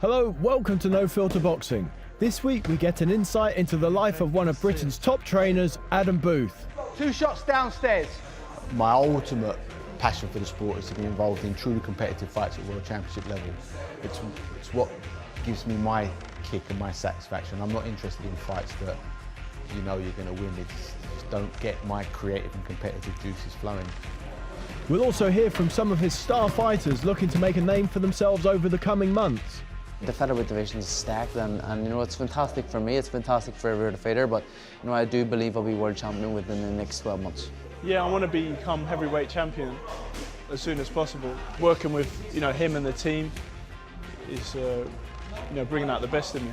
Hello, welcome to No Filter Boxing. This week we get an insight into the life of one of Britain's top trainers, Adam Booth. 2 shots downstairs. My ultimate passion for the sport is to be involved in truly competitive fights at World Championship level. It's what gives me my kick and my satisfaction. I'm not interested in fights that you know you're going to win. Just don't get my creative and competitive juices flowing. We'll also hear from some of his star fighters looking to make a name for themselves over the coming months. The featherweight division is stacked, and you know, it's fantastic for me, it's fantastic for every other fighter, but you know, I do believe I'll be world champion within the next 12 months. Yeah, I want to become heavyweight champion as soon as possible. Working with him and the team is bringing out the best in me.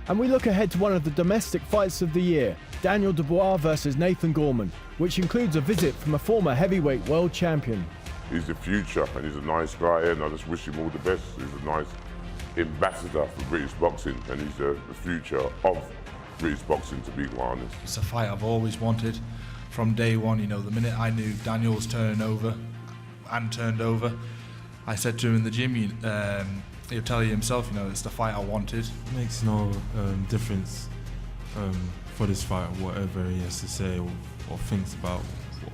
And we look ahead to one of the domestic fights of the year, Daniel Dubois versus Nathan Gorman, which includes a visit from a former heavyweight world champion. He's the future and he's a nice guy, and I just wish him all the best. He's a nice ambassador for British boxing, and he's the future of British boxing, to be quite honest. It's a fight I've always wanted from day one. You know, the minute I knew Daniel was turning over and turned over, I said to him in the gym, he'll tell you himself, it's the fight I wanted. It makes no difference for this fight, whatever he has to say or thinks about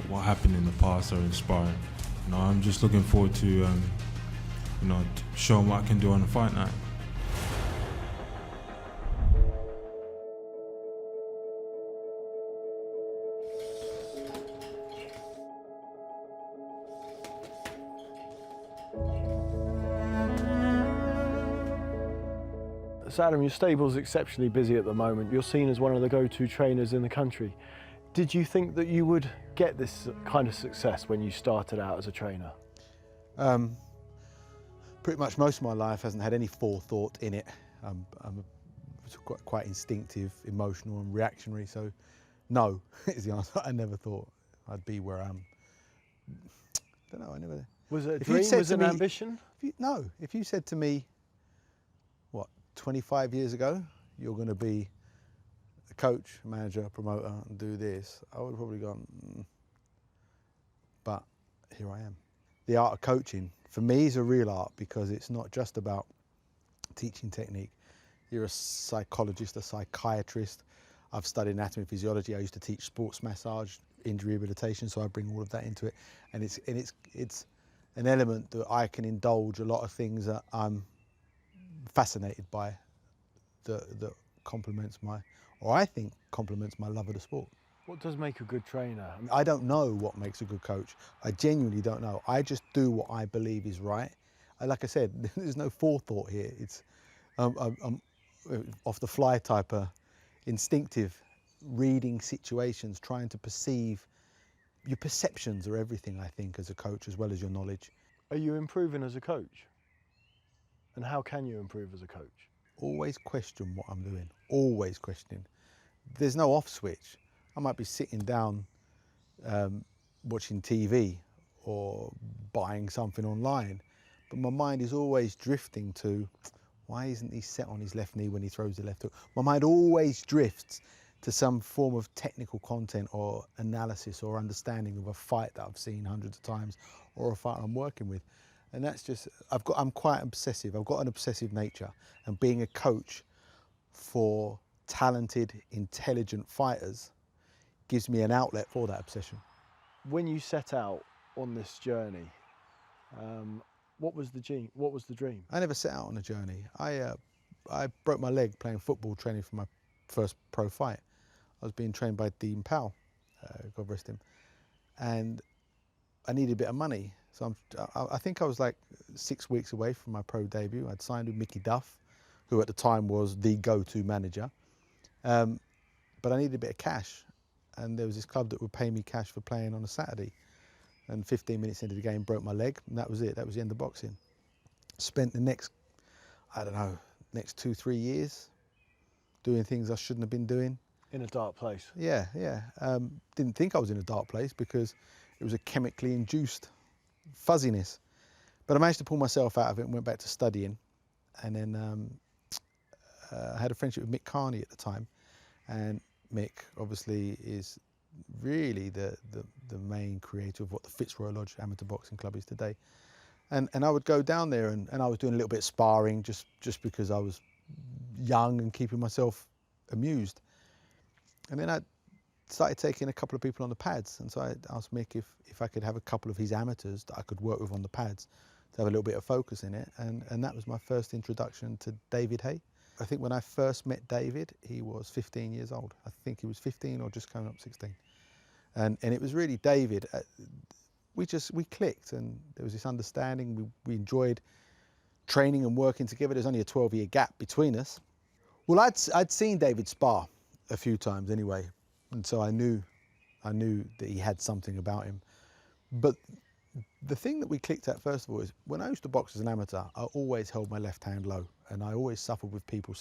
what happened in the past or inspiring. I'm just looking forward to showing what I can do on the fight night. So Adam, your stable's exceptionally busy at the moment. You're seen as one of the go-to trainers in the country. Did you think that you would get this kind of success when you started out as a trainer? Pretty much most of my life hasn't had any forethought in it. I'm quite instinctive, emotional and reactionary, so no is the answer. I never thought I'd be where I am. I don't know, I never... Was it a dream, was it an ambition? No, if you said to me, 25 years ago, you're going to be a coach, manager, promoter, and do this, I would have probably gone, but here I am. The art of coaching, for me, is a real art because it's not just about teaching technique. You're a psychologist, a psychiatrist. I've studied anatomy and physiology. I used to teach sports massage, injury rehabilitation, so I bring all of that into it. And it's an element that I can indulge a lot of things that I'm fascinated by, that complements I think complements my love of the sport. What does make a good trainer? I don't know what makes a good coach. I genuinely don't know. I just do what I believe is right. Like I said, there's no forethought here. It's I'm off the fly type of instinctive, reading situations, trying to perceive. Your perceptions are everything, I think, as a coach, as well as your knowledge. Are you improving as a coach? And how can you improve as a coach? Always question what I'm doing, always questioning. There's no off switch. I might be sitting down watching TV or buying something online, but my mind is always drifting to, why isn't he set on his left knee when he throws the left hook? My mind always drifts to some form of technical content or analysis or understanding of a fight that I've seen hundreds of times or a fight I'm working with. And that's just, I'm quite obsessive. I've got an obsessive nature, and being a coach for talented, intelligent fighters gives me an outlet for that obsession. When you set out on this journey, what was the dream? I never set out on a journey. I broke my leg playing football, training for my first pro fight. I was being trained by Dean Powell, God rest him, and I needed a bit of money. So I think I was like 6 weeks away from my pro debut. I'd signed with Mickey Duff, who at the time was the go-to manager. But I needed a bit of cash. And there was this club that would pay me cash for playing on a Saturday. And 15 minutes into the game, broke my leg, and that was it. That was the end of boxing. Spent the next 2-3 years doing things I shouldn't have been doing. In a dark place. Yeah. Didn't think I was in a dark place because it was a chemically induced fuzziness. But I managed to pull myself out of it and went back to studying. And then I had a friendship with Mick Carney at the time. And Mick obviously is really the main creator of what the Fitzroy Lodge Amateur Boxing Club is today. And I would go down there and I was doing a little bit of sparring just because I was young and keeping myself amused. And then I started taking a couple of people on the pads, and so I asked Mick if I could have a couple of his amateurs that I could work with on the pads to have a little bit of focus in it, and that was my first introduction to David Hay. I think when I first met David, he was 15 years old. I think he was 15 or just coming up 16. And it was really David. We clicked, and there was this understanding. We enjoyed training and working together. There's only a 12-year gap between us. Well, I'd seen David spar a few times anyway, and so I knew that he had something about him. But the thing that we clicked at first of all is when I used to box as an amateur, I always held my left hand low, and I always suffered with people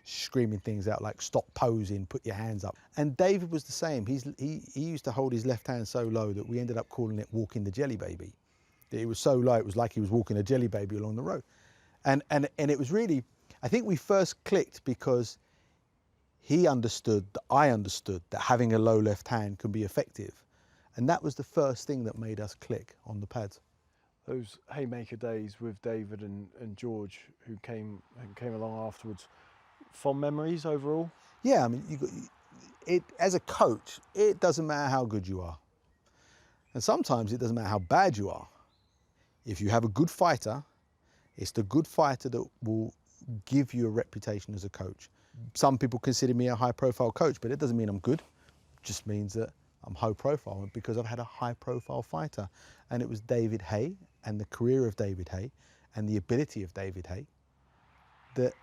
screaming things out like "stop posing, put your hands up." And David was the same. He used to hold his left hand so low that we ended up calling it walking the jelly baby. It was so low, it was like he was walking a jelly baby along the road. And it was really, I think we first clicked because he understood that I understood that having a low left hand can be effective. And that was the first thing that made us click on the pads. Those haymaker days with David and George, who came along afterwards, fond memories overall? Yeah, I mean, as a coach, it doesn't matter how good you are. And sometimes it doesn't matter how bad you are. If you have a good fighter, it's the good fighter that will give you a reputation as a coach. Some people consider me a high-profile coach, but it doesn't mean I'm good. It just means that I'm high-profile because I've had a high-profile fighter. And it was David Hay and the career of David Hay and the ability of David Hay that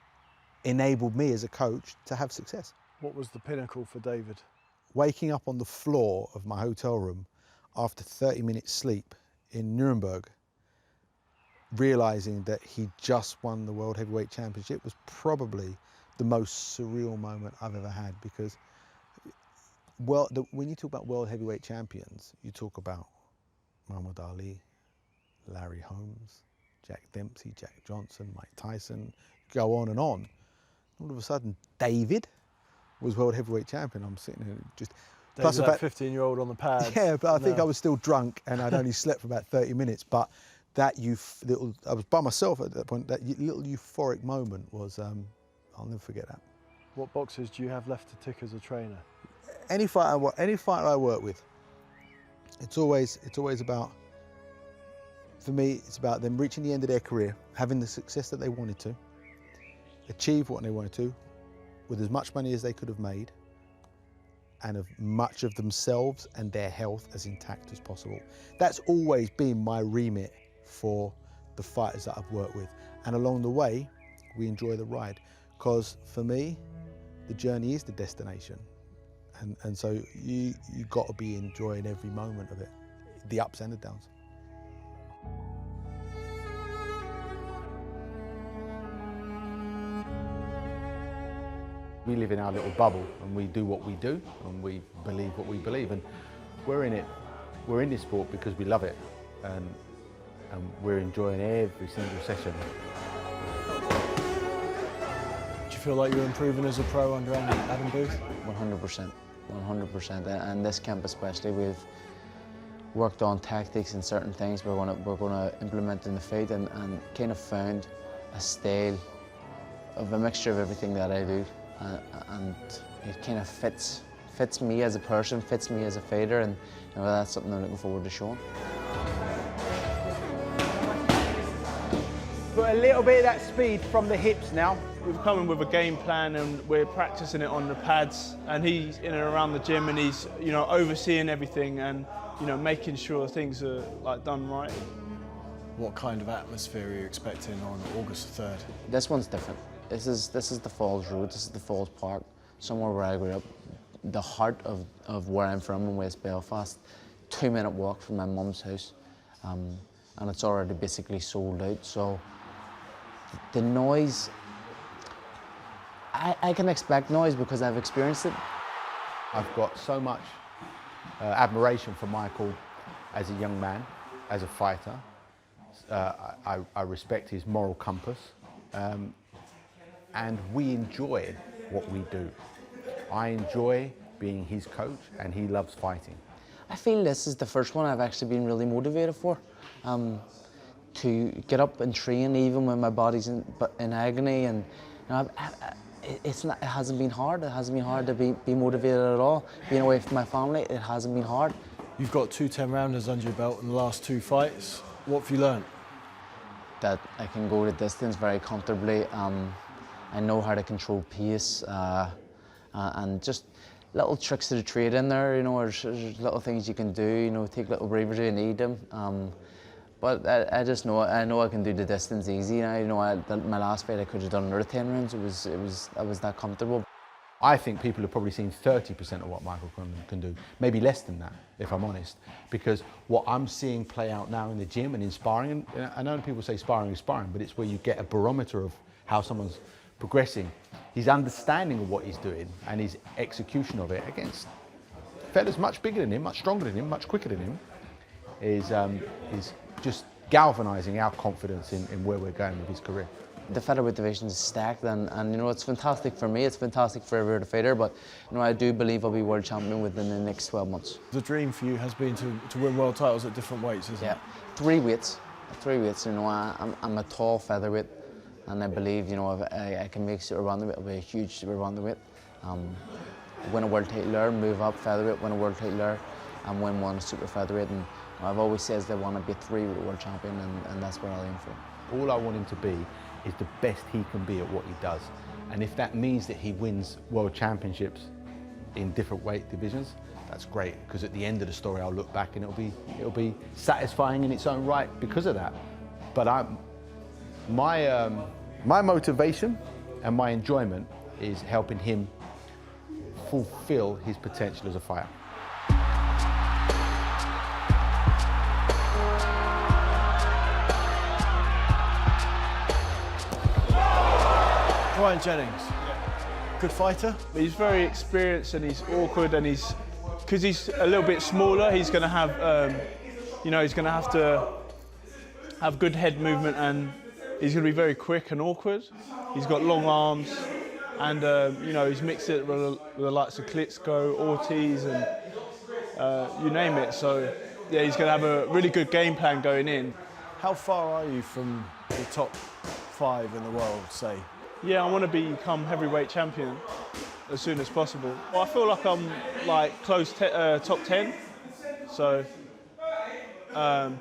enabled me as a coach to have success. What was the pinnacle for David? Waking up on the floor of my hotel room after 30 minutes sleep in Nuremberg, realizing that he just won the World Heavyweight Championship was probably the most surreal moment I've ever had, because when you talk about World Heavyweight Champions, you talk about Muhammad Ali, Larry Holmes, Jack Dempsey, Jack Johnson, Mike Tyson, go on and on. All of a sudden, David was World Heavyweight Champion. I'm sitting here just... Plus that 15-year-old on the pads. Yeah, but I think I was still drunk and I'd only slept for about 30 minutes. But that I was by myself at that point. That little euphoric moment was, I'll never forget that. What boxes do you have left to tick as a trainer? Any fighter I work with, it's always about, for me, it's about them reaching the end of their career, having the success that they wanted to, achieve what they wanted to, with as much money as they could have made, and as much of themselves and their health as intact as possible. That's always been my remit for the fighters that I've worked with. And along the way, we enjoy the ride. Because for me, the journey is the destination. And so you got to be enjoying every moment of it, the ups and the downs. We live in our little bubble and we do what we do and we believe what we believe, and we're in it. We're in this sport because we love it, and we're enjoying every single session. Do you feel like you're improving as a pro under Adam Booth? 100%, 100%. And this camp especially, we've worked on tactics and certain things we're gonna implement in the fight, and kind of found a style of a mixture of everything that I do. And it kind of fits me as a person, fits me as a fighter, and that's something I'm looking forward to showing. Put a little bit of that speed from the hips now. We've come in with a game plan and we're practicing it on the pads, and he's in and around the gym and he's overseeing everything and making sure things are done right. What kind of atmosphere are you expecting on August the 3rd? This one's different. This is the Falls Road, this is the Falls Park, somewhere where I grew up, the heart of where I'm from in West Belfast, 2-minute walk from my mum's house, and it's already basically sold out. So the noise, I can expect noise because I've experienced it. I've got so much admiration for Michael as a young man, as a fighter. I respect his moral compass. And we enjoy what we do. I enjoy being his coach, and he loves fighting. I feel this is the first one I've actually been really motivated for. to get up and train even when my body's in agony, and you know, it hasn't been hard. It hasn't been hard to be motivated at all. Being away from my family, it hasn't been hard. You've got 2 10-rounders under your belt in the last 2 fights. What have you learned? That I can go the distance very comfortably. I know how to control pace, and just little tricks of the trade in there. You know, there's little things you can do. You know, take little breathers when you need them. But I just know I can do the distance easy. You know, my last fight I could have done another 10 rounds. I was that comfortable. I think people have probably seen 30% of what Michael Conlan can do, maybe less than that, if I'm honest. Because what I'm seeing play out now in the gym and in sparring, and I know people say sparring is sparring, but it's where you get a barometer of how someone's progressing. His understanding of what he's doing and his execution of it against fellas much bigger than him, much stronger than him, much quicker than him, is just galvanising our confidence in where we're going with his career. The featherweight division is stacked, and you know, it's fantastic for me, it's fantastic for every other fighter, but you know, I do believe I'll be world champion within the next 12 months. The dream for you has been to win world titles at different weights, isn't it? Yeah, three weights, you know, I'm a tall featherweight, and I believe, you know, if I can make super bantamweight, it'll be a huge super bantamweight. Win a world title there, move up featherweight, win a world title there, and win one super featherweight, and I've always said that I want to be 3 with a world champion, and that's what I'll aim for. All I want him to be is the best he can be at what he does. And if that means that he wins world championships in different weight divisions, that's great, because at the end of the story I'll look back and it'll be satisfying in its own right because of that. But my motivation and my enjoyment is helping him fulfill his potential as a fighter. Ryan Jennings, good fighter. He's very experienced and he's awkward, and because he's a little bit smaller, he's going to have, you know, he's going to have to have good head movement, and he's going to be very quick and awkward. He's got long arms, and you know, he's mixed it with the likes of Klitschko, Ortiz, and you name it. So yeah, he's going to have a really good game plan going in. How far are you from the top 5 in the world, say? Yeah, I want to become heavyweight champion as soon as possible. Well, I feel like I'm like close top 10, so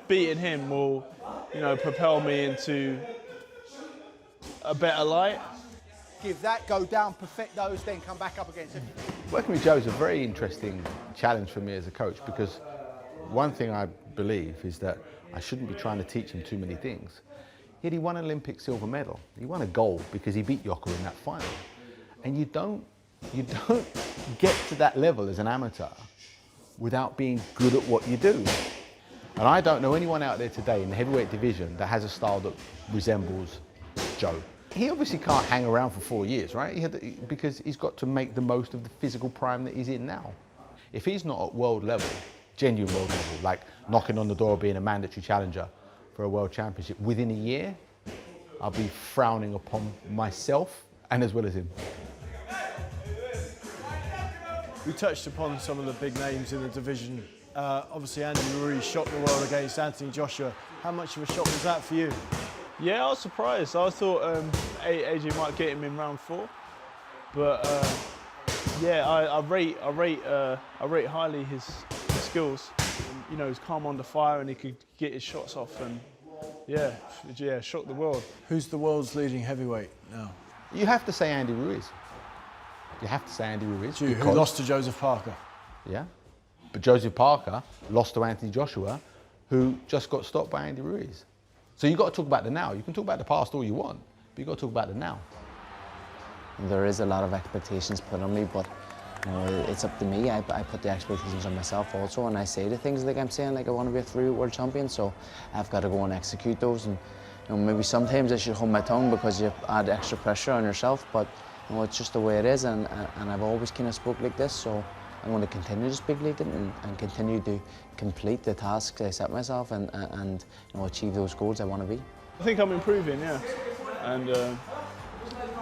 beating him will, you know, propel me into a better light. Give that, go down, perfect those, then come back up against him. Working with Joe is a very interesting challenge for me as a coach, because one thing I believe is that I shouldn't be trying to teach him too many things. Yet he won an Olympic silver medal. He won a gold because he beat Yoka in that final. And you don't get to that level as an amateur without being good at what you do. And I don't know anyone out there today in the heavyweight division that has a style that resembles Joe. He obviously can't hang around for 4 years, right? Because he's got to make the most of the physical prime that he's in now. If he's not at world level, genuine world level, like knocking on the door of being a mandatory challenger for a world championship within a year, I'll be frowning upon myself and as well as him. We touched upon some of the big names in the division. Obviously Andy Ruiz shocked the world against Anthony Joshua. How much of a shock was that for you? Yeah, I was surprised. I thought AJ might get him in round 4, but yeah, I rate highly his skills. And, you know, he's calm under fire and he could get his shots off, and yeah, shocked the world. Who's the world's leading heavyweight now? You have to say Andy Ruiz. You have to say Andy Ruiz. Who lost to Joseph Parker. Yeah, but Joseph Parker lost to Anthony Joshua, who just got stopped by Andy Ruiz. So you've got to talk about the now. You can talk about the past all you want, but you've got to talk about the now. There is a lot of expectations put on me, but you know, it's up to me. I put the expectations on myself also, and I say the things like I'm saying, like I want to be a 3 world champion, so I've got to go and execute those. And you know, maybe sometimes I should hold my tongue because you add extra pressure on yourself, but you know, it's just the way it is, and I've always kind of spoke like this, so I'm going to continue to speak like it and continue to complete the tasks I set myself and you know, achieve those goals I want to be. I think I'm improving, yeah, and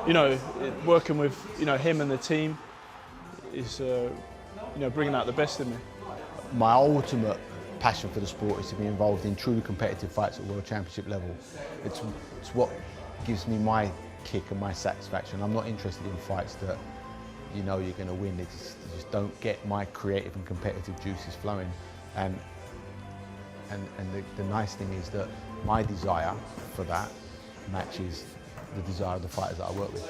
you know, working with, you know, him and the team is you know, bringing out the best in me. My ultimate passion for the sport is to be involved in truly competitive fights at World Championship level. It's what gives me my kick and my satisfaction. I'm not interested in fights that you know you're going to win. They just don't get my creative and competitive juices flowing. And the nice thing is that my desire for that matches the desire of the fighters that I work with.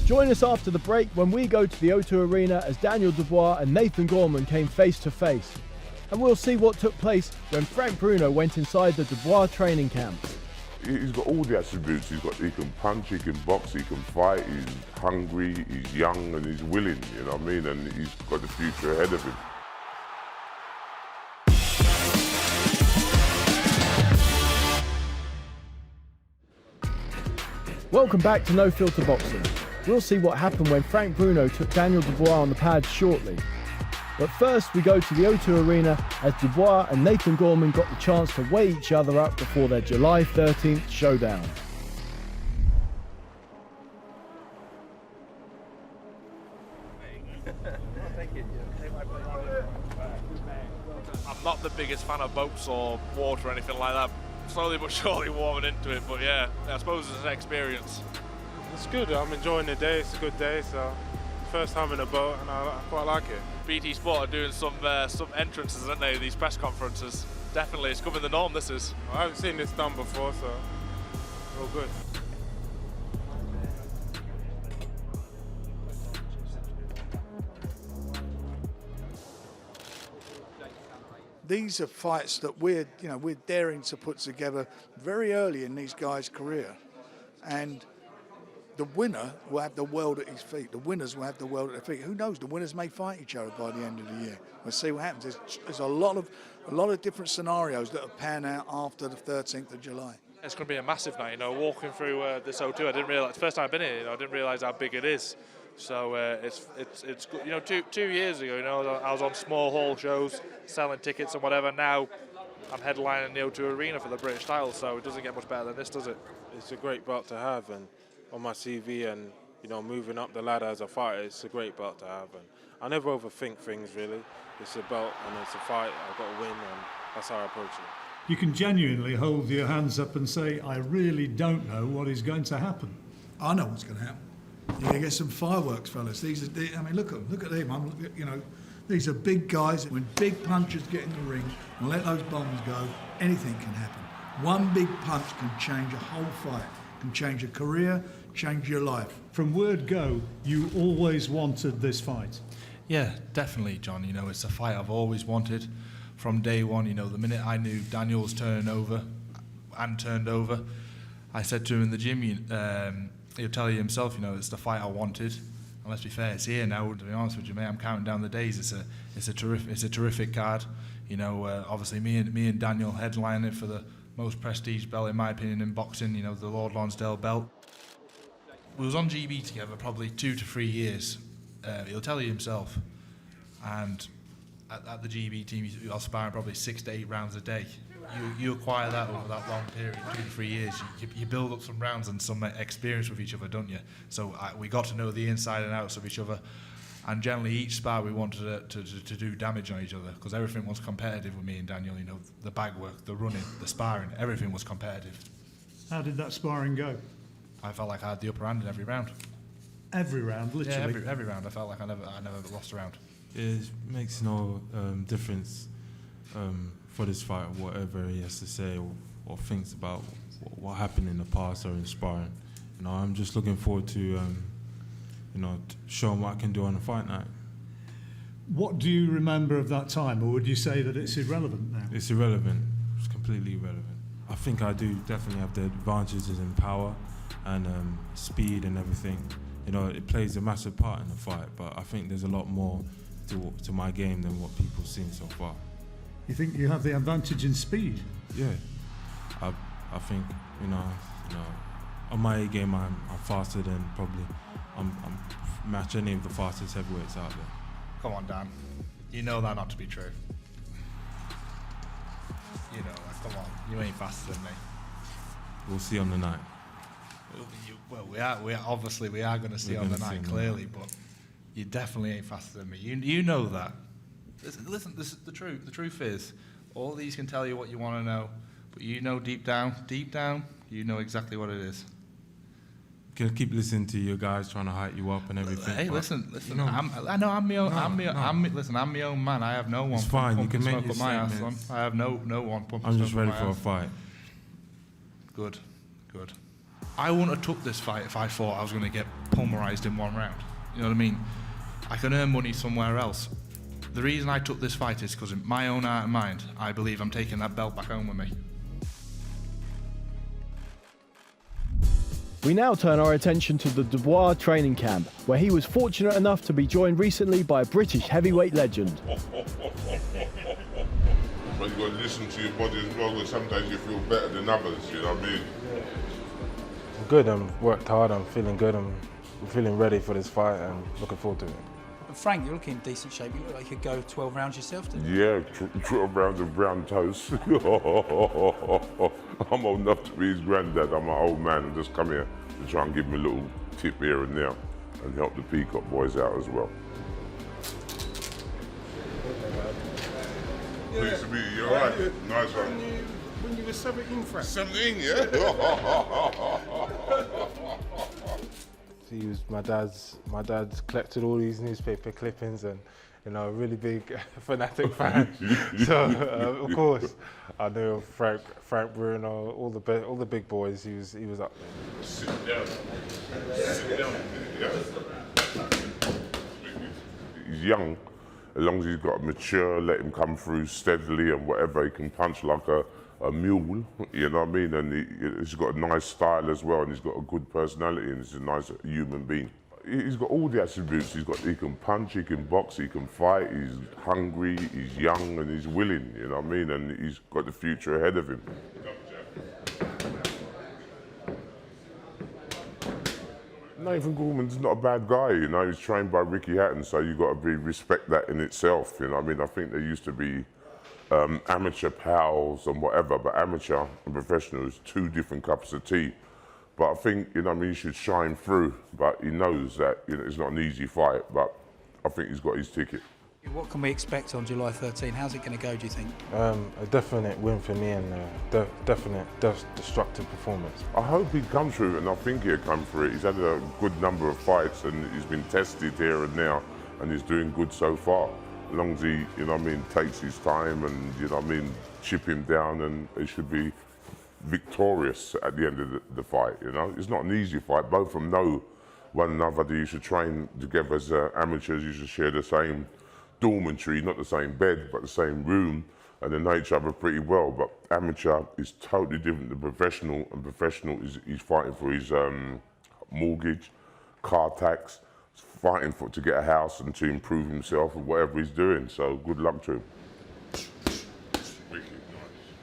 Join us after the break when we go to the O2 Arena as Daniel Dubois and Nathan Gorman came face to face. And we'll see what took place when Frank Bruno went inside the Dubois training camp. He's got all the attributes. He can punch, he can box, he can fight, he's hungry, he's young and he's willing, you know what I mean? And he's got the future ahead of him. Welcome back to No Filter Boxing. We'll see what happened when Frank Bruno took Daniel Dubois on the pads shortly. But first we go to the O2 Arena as Dubois and Nathan Gorman got the chance to weigh each other up before their July 13th showdown. I'm not the biggest fan of boats or water or anything like that. Slowly but surely warming into it, but yeah, I suppose it's an experience. It's good, I'm enjoying the day, it's a good day, so first time in a boat and I quite like it. BT Sport are doing some entrances, aren't they, these press conferences. Definitely, it's becoming the norm, this is. I haven't seen this done before, so all good. These are fights that we're daring to put together very early in these guys' career, and the winner will have the world at his feet. The winners will have the world at their feet. Who knows? The winners may fight each other by the end of the year. We'll see what happens. There's a lot of different scenarios that will pan out after the 13th of July. It's going to be a massive night, walking through this O2. I didn't realise, first time I've been here, I didn't realise how big it is. So it's 2 years ago, I was on small hall shows, selling tickets and whatever. Now I'm headlining the O2 Arena for the British title, so it doesn't get much better than this, does it? It's a great belt to have, and on my CV and moving up the ladder as a fighter, it's a great belt to have. And I never overthink things really. It's a belt and it's a fight. I've got to win, and that's how I approach it. You can genuinely hold your hands up and say, I really don't know what is going to happen. I know what's going to happen. You're going to get some fireworks, fellas. Look at them. These are big guys. When big punchers get in the ring and let those bombs go, anything can happen. One big punch can change a whole fight, can change a career, change your life. From word go, you always wanted this fight. Yeah, definitely, John. It's a fight I've always wanted from day one. The minute I knew Daniel was turned over, I said to him in the gym, he'll tell you himself, it's the fight I wanted. And let's be fair, it's here now. To be honest with you, mate, I'm counting down the days. It's a terrific card. Obviously me and Daniel headline it for the most prestige belt, in my opinion, in boxing. The Lord Lonsdale belt. We was on GB together probably 2 to 3 years. He'll tell you himself. And at the GB team, I was sparring probably 6 to 8 rounds a day. You acquire that over that long period, 2 to 3 years. You build up some rounds and some experience with each other, don't you? So we got to know the inside and outs of each other. And generally, each spar we wanted to do damage on each other, because everything was competitive with me and Daniel. The bag work, the running, the sparring, everything was competitive. How did that sparring go? I felt like I had the upper hand in every round. Every round, literally? Yeah, every round. I felt like I never lost a round. It makes no difference for this fight, whatever he has to say or thinks about what happened in the past or in sparring. I'm just looking forward to showing what I can do on a fight night. What do you remember of that time, or would you say that it's irrelevant now? It's irrelevant. It's completely irrelevant. I think I do definitely have the advantages in power and speed and everything. It plays a massive part in the fight, but I think there's a lot more to my game than what people have seen so far. You think you have the advantage in speed? Yeah, I think on my A game I'm faster than probably I'm match any of the fastest heavyweights out there. Come on, Dan. You know that not to be true. You know that. Come on. You ain't faster than me. We'll see on the night. We are going to see on the night, clearly, but you definitely ain't faster than me. You know that. Listen, this is the truth. The truth is, all these can tell you what you want to know, but you know deep down, you know exactly what it is. You can keep listening to your guys trying to hype you up and everything. Hey, listen. You know, I'm my own. I'm my own man. I have no one. It's fine. You pumping can make smoke your up my ass, statements. son. I have no one pumping I'm just smoke ready up for my a ass. fight. Good. I wouldn't have took this fight if I thought I was going to get pulverised in one round. You know what I mean? I can earn money somewhere else. The reason I took this fight is because in my own heart and mind, I believe I'm taking that belt back home with me. We now turn our attention to the Dubois training camp, where he was fortunate enough to be joined recently by a British heavyweight legend. But you've got to listen to your body as well, because sometimes you feel better than others, you know what I mean? I'm good, I've worked hard, I'm feeling good, I'm feeling ready for this fight and looking forward to it. Frank, you're looking in decent shape. You look like you could go 12 rounds yourself, don't you? Yeah, 12 rounds of brown toast. I'm old enough to be his granddad. I'm an old man and just come here to try and give him a little tip here and there and help the Peacock boys out as well. Pleased to meet you. You all right? Nice one. When you were 17, Frank? 17, yeah? He was my dad's collected all these newspaper clippings and, you know, a really big fanatic fan. So of course I knew Frank Bruno, all the big boys. He was up there. Sit down. Sit down. Yeah. He's young. As long as he's got mature, let him come through steadily and whatever. He can punch like a mule, you know what I mean? And he's got a nice style as well, and he's got a good personality, and he's a nice human being. He's got all the attributes. He can punch, he can box, he can fight, he's hungry, he's young, and he's willing, you know what I mean? And he's got the future ahead of him. Nathan Gorman's not a bad guy, you know. He's trained by Ricky Hatton, so you've got to respect that in itself, you know what I mean? I think there used to be amateur pals and whatever, but amateur and professional is two different cups of tea. But I think, you know what I mean, he should shine through, but he knows that, you know, it's not an easy fight, but I think he's got his ticket. What can we expect on July 13? How's it going to go, do you think? A definite win for me and definite destructive performance. I hope he comes through, and I think he'll come through it. He's had a good number of fights and he's been tested here and now, and he's doing good so far. As long as he, you know what I mean, takes his time and, you know what I mean, chip him down, and he should be victorious at the end of the fight, you know. It's not an easy fight. Both of them know one another. You should train together as amateurs. You should share the same dormitory, not the same bed, but the same room, and they know each other pretty well. But amateur is totally different than professional, and professional is he's fighting for his mortgage, car tax, fighting to get a house and to improve himself and whatever he's doing. So good luck to him.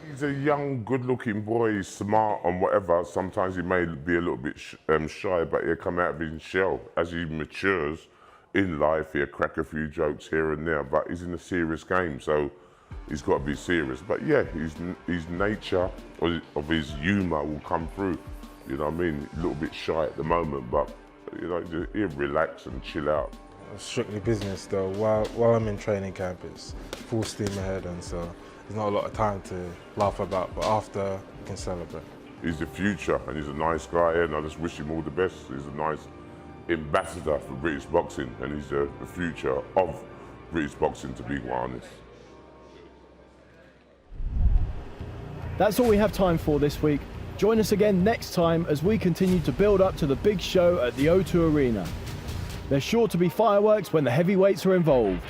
He's a young, good-looking boy. He's smart and whatever. Sometimes he may be a little bit shy, but he'll come out of his shell. As he matures in life, he'll crack a few jokes here and there, but he's in a serious game, so he's got to be serious. But yeah, his nature of his humour will come through. You know what I mean? A little bit shy at the moment, but you know, he'll relax and chill out. Strictly business though. While I'm in training camp, it's full steam ahead, and so there's not a lot of time to laugh about, but after we can celebrate. He's the future, and he's a nice guy, and I just wish him all the best. He's a nice ambassador for British boxing, and he's the future of British boxing, to be quite honest. That's all we have time for this week. Join us again next time as we continue to build up to the big show at the O2 Arena. There's sure to be fireworks when the heavyweights are involved.